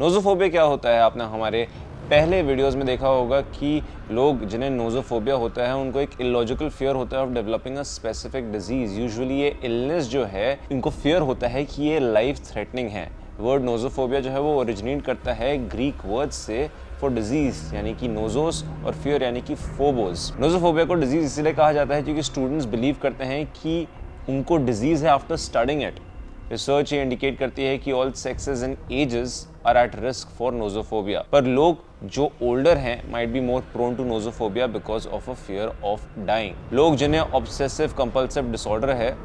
नोज़ोफोबिया क्या होता है? आपने हमारे पहले वीडियोस में देखा होगा कि लोग जिन्हें नोज़ोफोबिया होता है उनको एक इलॉजिकल फियर होता है of developing a specific disease. Usually ये इलनेस जो है इनको फियर होता है कि ये लाइफ थ्रेटनिंग है। वर्ड नोज़ोफोबिया जो है वो ओरिजिनेट करता है ग्रीक वर्ड से फॉर डिजीज यानी कि नोजोस और फियर यानी कि फोबोस। नोज़ोफोबिया को डिजीज इसलिए कहा जाता है क्योंकि स्टूडेंट्स बिलीव करते हैं कि उनको डिजीज है आफ्टर स्टडिंग इट। रिसर्च ये इंडिकेट करती है कि all sexes and ages are at risk for nosophobia, पर लोग जो ओल्डर हैं might be more prone to nosophobia because of a fear of dying. लोग जिन्हें ऑब्सेसिव कंपल्सिव डिसऑर्डर है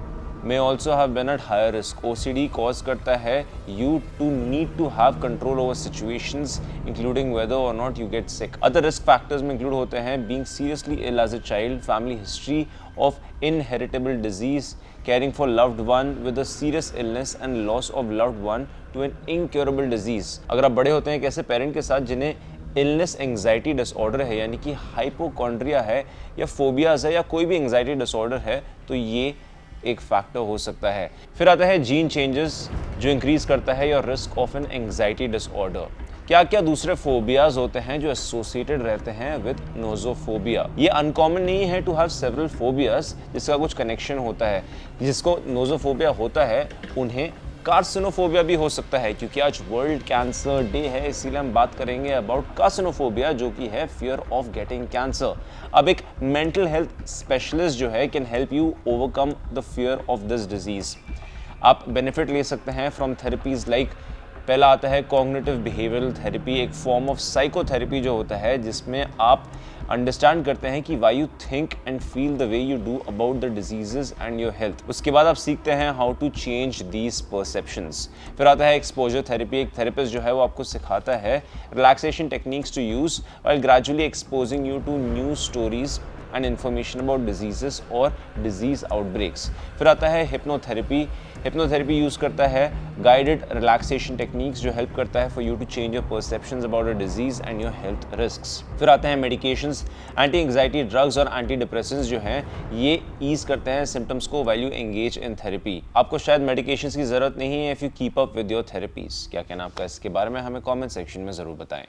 may also have been at higher risk. OCD cause करता है you to need to have control over situations including whether or not you get sick. Other risk factors में include होते हैं being seriously ill as a child, family history of inheritable disease, caring for loved one with a serious illness and loss of loved one to an incurable disease. अगर आप बड़े होते हैं एक ऐसे पेरेंट के साथ जिन्हें इलनेस एंग्जाइटी डिसऑर्डर है यानी कि हाइपोकॉन्ड्रिया है या फोबियाज है या कोई भी एंग्जाइटी डिसऑर्डर है तो ये एक फैक्टर हो सकता है। फिर आता है जीन चेंजेस जो इंक्रीज करता है your risk of an anxiety disorder. क्या क्या दूसरे फोबियाज होते हैं जो एसोसिएटेड रहते हैं विद नोज़ोफोबिया? ये अनकॉमन नहीं है टू हैव सेवरल फोबियाज जिसका कुछ कनेक्शन होता है। जिसको नोज़ोफोबिया होता है उन्हें कार्सिनोफोबिया भी हो सकता है, क्योंकि आज वर्ल्ड कैंसर डे है इसीलिए हम बात करेंगे अबाउट कार्सिनोफोबिया जो कि है फियर ऑफ गेटिंग कैंसर। अब एक मेंटल हेल्थ स्पेशलिस्ट जो है can help you overcome the fear of this disease. आप बेनिफिट ले सकते हैं फ्रॉम थेरेपीज लाइक, पहला आता है कॉग्निटिव बिहेवियरल थेरेपी, एक फॉर्म ऑफ साइकोथेरेपी जो होता है जिसमें आप अंडरस्टैंड करते हैं कि why you think and feel the way you do about the diseases and your health. उसके बाद आप सीखते हैं how to change these perceptions. फिर आता है एक्सपोजर थेरेपी, एक थेरेपिस्ट जो है वो आपको सिखाता है relaxation techniques to use while gradually exposing you to new stories and information about diseases और डिजीज आउटब्रेक्स। फिर आता है हिप्नोथेरेपी। हिप्नोथेरेपी यूज़ करता है गाइडेड रिलैक्सेशन टेक्निक्स जो हेल्प करता है for you to change your perceptions about a disease and your health risks. फिर आते हैं मेडिकेशंस, एंटी एंग्जाइटी ड्रग्स और एंटी डिप्रेसेंट्स जो हैं ये ईज करते हैं सिम्टम्स को while you engage in therapy. आपको शायद मेडिकेशंस की जरूरत नहीं है if you keep up with your therapies. क्या कहना आपका इसके बारे में, हमें कॉमेंट सेक्शन में ज़रूर बताएं।